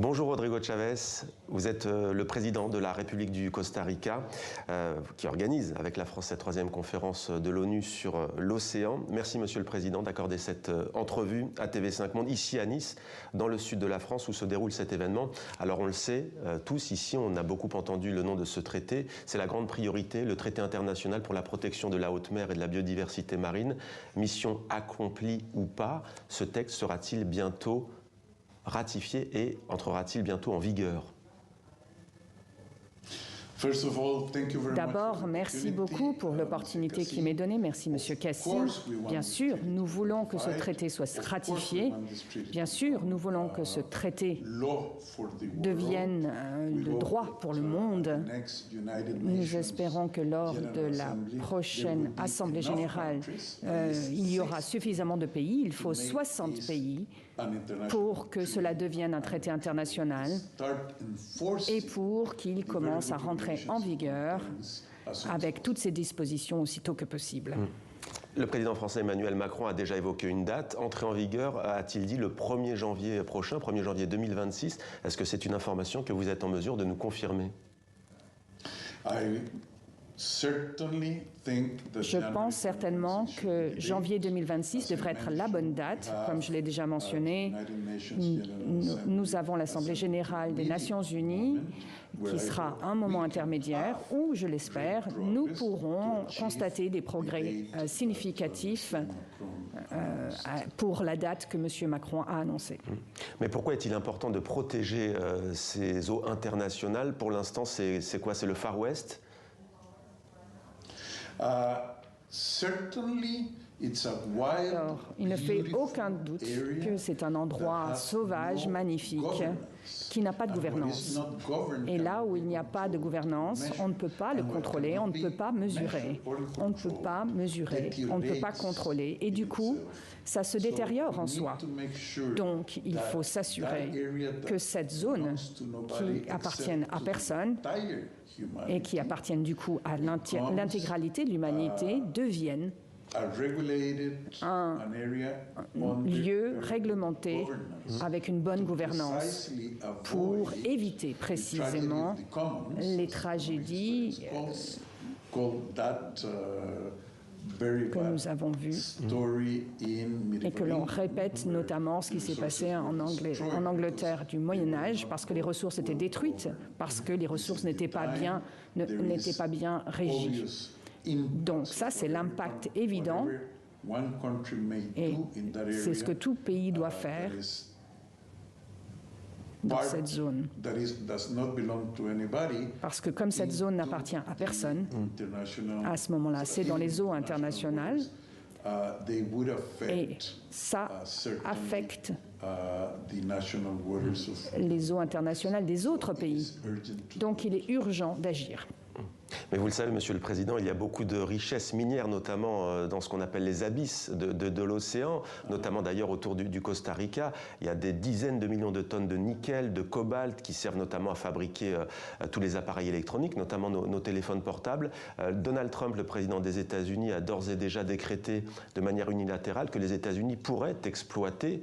Bonjour Rodrigo Chavez, vous êtes le président de la République du Costa Rica qui organise avec la France cette 3e conférence de l'ONU sur l'océan. Merci Monsieur le Président d'accorder cette entrevue à TV5 Monde ici à Nice, dans le sud de la France où se déroule cet événement. Alors on le sait, tous ici on a beaucoup entendu le nom de ce traité. C'est la grande priorité, le traité international pour la protection de la haute mer et de la biodiversité marine. Mission accomplie ou pas, ce texte sera-t-il bientôt ratifié et entrera-t-il bientôt en vigueur? D'abord, merci beaucoup pour l'opportunité qui m'est donnée. Merci, Monsieur Cassi. Bien sûr, nous voulons que ce traité soit ratifié. Bien sûr, nous voulons que ce traité devienne le droit pour le monde. Nous espérons que lors de la prochaine Assemblée générale, il y aura suffisamment de pays. Il faut 60 pays pour que cela devienne un traité international et pour qu'il commence à rentrer en vigueur avec toutes ces dispositions aussitôt que possible. Le président français Emmanuel Macron a déjà évoqué une date. Entrée en vigueur, a-t-il dit, le 1er janvier prochain, 1er janvier 2026. Est-ce que c'est une information que vous êtes en mesure de nous confirmer? Je pense certainement que janvier 2026 devrait être la bonne date. Comme je l'ai déjà mentionné, nous avons l'Assemblée générale des Nations unies qui sera un moment intermédiaire où, je l'espère, nous pourrons constater des progrès significatifs pour la date que M. Macron a annoncée. Mais pourquoi est-il important de protéger ces eaux internationales? Pour l'instant, c'est quoi? C'est le Far West? Alors, il ne fait aucun doute que c'est un endroit sauvage, magnifique, qui n'a pas de gouvernance. Et là où il n'y a pas de gouvernance, on ne peut pas le contrôler, on ne peut pas mesurer. On ne peut pas mesurer, on ne peut pas contrôler. Et du coup, ça se détériore en soi. Donc, il faut s'assurer que cette zone qui appartienne à personne et qui appartiennent du coup à l'intégralité de l'humanité devienne un lieu réglementé avec une bonne gouvernance pour éviter précisément les tragédies que nous avons vues et que l'on répète notamment ce qui s'est passé en Angleterre du Moyen-Âge parce que les ressources étaient détruites, parce que les ressources n'étaient pas bien régies. Donc ça, c'est l'impact évident et c'est ce que tout pays doit faire dans cette zone. Parce que comme cette zone n'appartient à personne, à ce moment-là, c'est dans les eaux internationales et ça affecte les eaux internationales des autres pays. Donc il est urgent d'agir. Mais vous le savez, Monsieur le Président, il y a beaucoup de richesses minières, notamment dans ce qu'on appelle les abysses de l'océan, notamment d'ailleurs autour du Costa Rica. Il y a des dizaines de millions de tonnes de nickel, de cobalt, qui servent notamment à fabriquer tous les appareils électroniques, notamment nos téléphones portables. Donald Trump, le président des États-Unis, a d'ores et déjà décrété de manière unilatérale que les États-Unis pourraient exploiter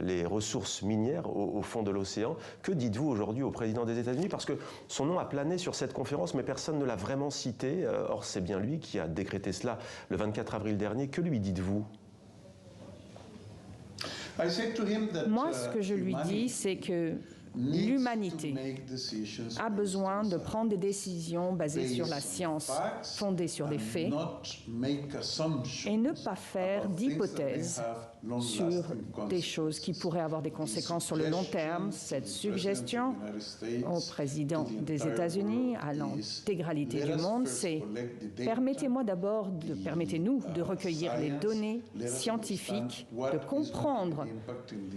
les ressources minières au fond de l'océan. Que dites-vous aujourd'hui au président des États-Unis? Parce que son nom a plané sur cette conférence, mais personne ne l'a vraiment cité. Or, c'est bien lui qui a décrété cela le 24 avril dernier. Que lui dites-vous? Moi, ce que je lui dis, c'est que l'humanité a besoin de prendre des décisions basées sur la science, fondées sur des faits, et ne pas faire d'hypothèses sur des choses qui pourraient avoir des conséquences sur le long terme. Cette suggestion au président des États-Unis, à l'intégralité du monde, c'est permettez-nous de recueillir les données scientifiques, de comprendre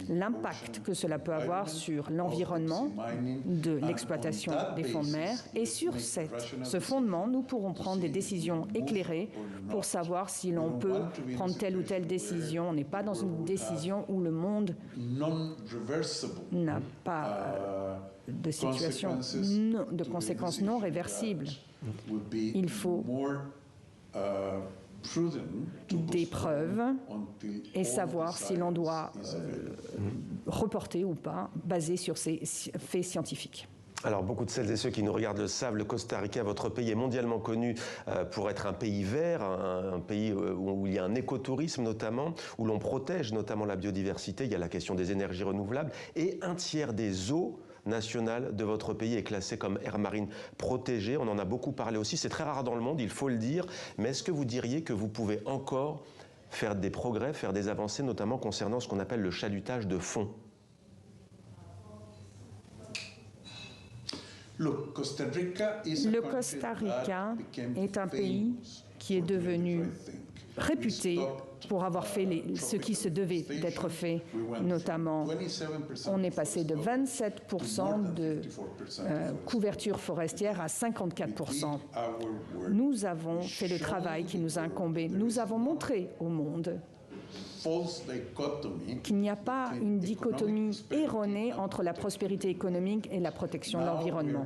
l'impact que cela peut avoir sur l'environnement, de l'exploitation des fonds de mer. Et sur ce fondement, nous pourrons prendre des décisions éclairées pour savoir si l'on peut prendre telle ou telle décision. On n'est pas dans une décision où le monde n'a pas de situation, de conséquences non réversibles. Il faut des preuves et savoir si l'on doit reporter ou pas, basé sur ces faits scientifiques. Alors, beaucoup de celles et ceux qui nous regardent le savent, le Costa Rica, votre pays, est mondialement connu pour être un pays vert, un pays où il y a un écotourisme notamment, où l'on protège notamment la biodiversité, il y a la question des énergies renouvelables, et un tiers des eaux nationales de votre pays est classé comme aire marine protégée. On en a beaucoup parlé aussi, c'est très rare dans le monde, il faut le dire, mais est-ce que vous diriez que vous pouvez encore faire des progrès, faire des avancées, notamment concernant ce qu'on appelle le chalutage de fond ? Le Costa Rica est un pays qui est devenu réputé pour avoir fait ce qui se devait d'être fait, notamment on est passé de 27% de couverture forestière à 54%. Nous avons fait le travail qui nous incombait. Nous avons montré au monde qu'il n'y a pas une dichotomie erronée entre la prospérité économique et la protection de l'environnement.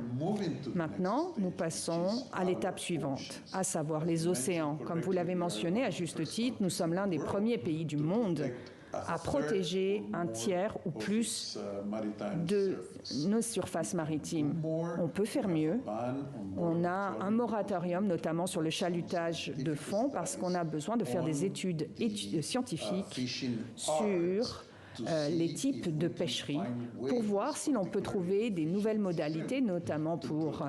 Maintenant, nous passons à l'étape suivante, à savoir les océans. Comme vous l'avez mentionné à juste titre, nous sommes l'un des premiers pays du monde à protéger un tiers ou plus de nos surfaces maritimes. On peut faire mieux. On a un moratorium, notamment sur le chalutage de fond, parce qu'on a besoin de faire des études scientifiques sur les types de pêcherie pour voir si l'on peut trouver des nouvelles modalités, notamment pour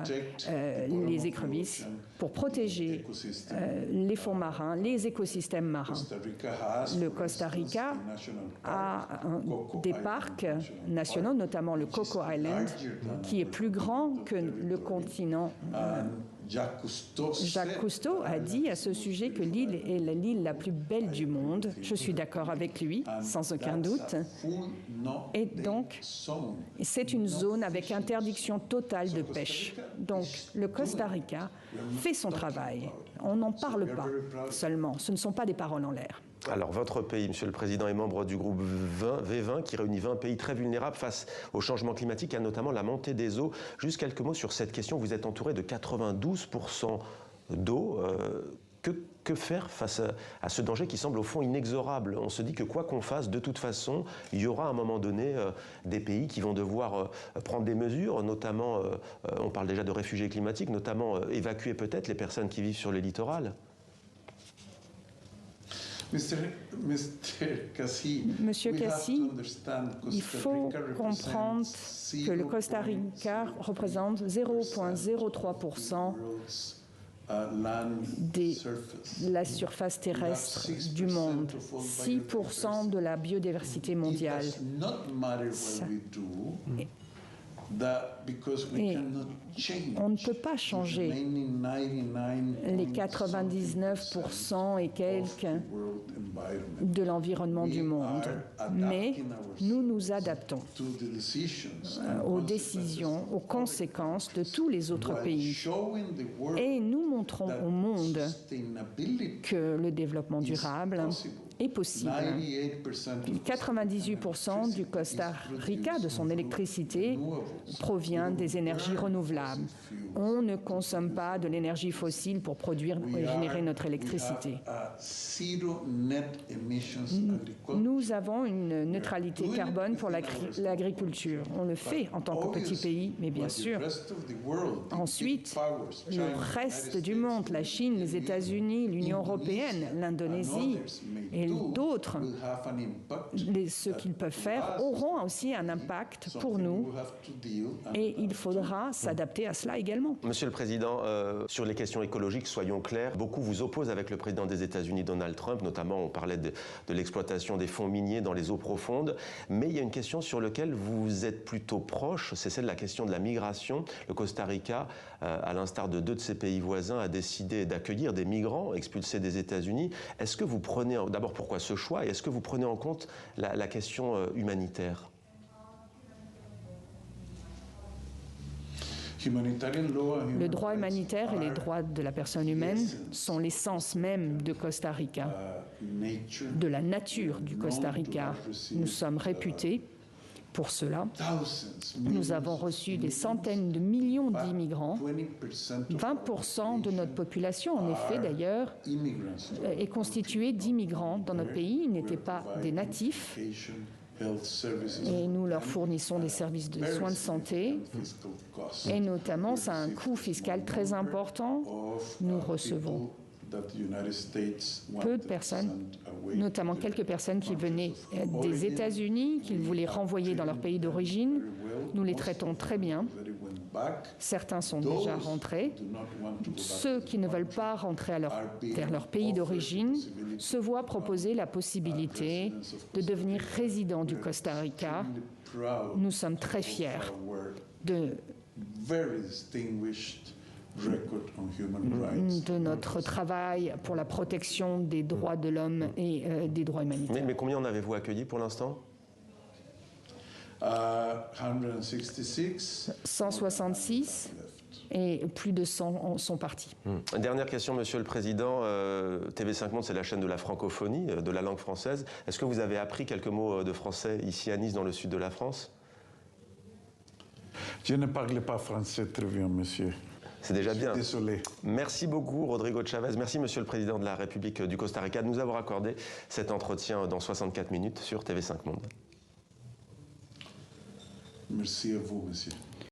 les écrevisses, pour protéger les fonds marins, les écosystèmes marins. Le Costa Rica a des parcs nationaux, notamment le Coco Island, qui est plus grand que le continent. Jacques Cousteau a dit à ce sujet que l'île est l'île la plus belle du monde. Je suis d'accord avec lui, sans aucun doute. Et donc, c'est une zone avec interdiction totale de pêche. Donc, le Costa Rica fait son travail. On n'en parle pas seulement. Ce ne sont pas des paroles en l'air. Alors, votre pays, Monsieur le Président, est membre du groupe V20, qui réunit 20 pays très vulnérables face au changement climatique, et notamment la montée des eaux. Juste quelques mots sur cette question. Vous êtes entouré de 92% d'eau. Que faire face à ce danger qui semble au fond inexorable? On se dit que quoi qu'on fasse, de toute façon, il y aura à un moment donné des pays qui vont devoir prendre des mesures, notamment, on parle déjà de réfugiés climatiques, notamment évacuer peut-être les personnes qui vivent sur les littorales. Monsieur Cassi, il faut comprendre que le Costa Rica représente 0,03% de la surface terrestre du monde, 6% de la biodiversité mondiale. Et on ne peut pas changer les 99% et quelques de l'environnement du monde, mais nous nous adaptons aux décisions, aux conséquences de tous les autres pays. Et nous montrons au monde que le développement durable est possible. 98% du Costa Rica, de son électricité, provient des énergies renouvelables. On ne consomme pas de l'énergie fossile pour produire et générer notre électricité. Nous avons une neutralité carbone pour l'agriculture. On le fait en tant que petit pays, mais bien sûr. Ensuite, le reste du monde, la Chine, les États-Unis, l'Union européenne, l'Indonésie et d'autres, ce qu'ils peuvent faire, auront aussi un impact pour nous et il faudra s'adapter à cela également. Monsieur le Président, sur les questions écologiques, soyons clairs, beaucoup vous opposent avec le président des États-Unis, Donald Trump, notamment on parlait de l'exploitation des fonds miniers dans les eaux profondes, mais il y a une question sur laquelle vous êtes plutôt proche, c'est celle de la question de la migration. Le Costa Rica, à l'instar de 2 de ses pays voisins, a décidé d'accueillir des migrants expulsés des États-Unis. Est-ce que vous prenez, d'abord pourquoi ce choix, et est-ce que vous prenez en compte la question humanitaire ? Le droit humanitaire et les droits de la personne humaine sont l'essence même de Costa Rica, de la nature du Costa Rica. Nous sommes réputés Pour cela, nous avons reçu des centaines de millions d'immigrants. 20% de notre population, en effet, d'ailleurs, est constituée d'immigrants dans notre pays. Ils n'étaient pas des natifs. Et nous leur fournissons des services de soins de santé. Et notamment, ça a un coût fiscal très important. Nous recevons peu de personnes, notamment quelques personnes qui venaient des États-Unis, qu'ils voulaient renvoyer dans leur pays d'origine. Nous les traitons très bien. Certains sont déjà rentrés. Ceux qui ne veulent pas rentrer vers leur pays d'origine se voient proposer la possibilité de devenir résidents du Costa Rica. Nous sommes très fiers de notre travail pour la protection des droits de l'homme et des droits humanitaires. Mais combien en avez-vous accueilli pour l'instant ? 166 et plus de 100 sont partis. Dernière question, Monsieur le Président. TV5 Monde, c'est la chaîne de la francophonie, de la langue française. Est-ce que vous avez appris quelques mots de français ici à Nice, dans le sud de la France ? Je ne parle pas français très bien, monsieur. C'est déjà bien. Désolé. Merci beaucoup, Rodrigo Chavez. Merci, Monsieur le Président de la République du Costa Rica, de nous avoir accordé cet entretien dans 64 minutes sur TV5 Monde. Merci à vous, monsieur.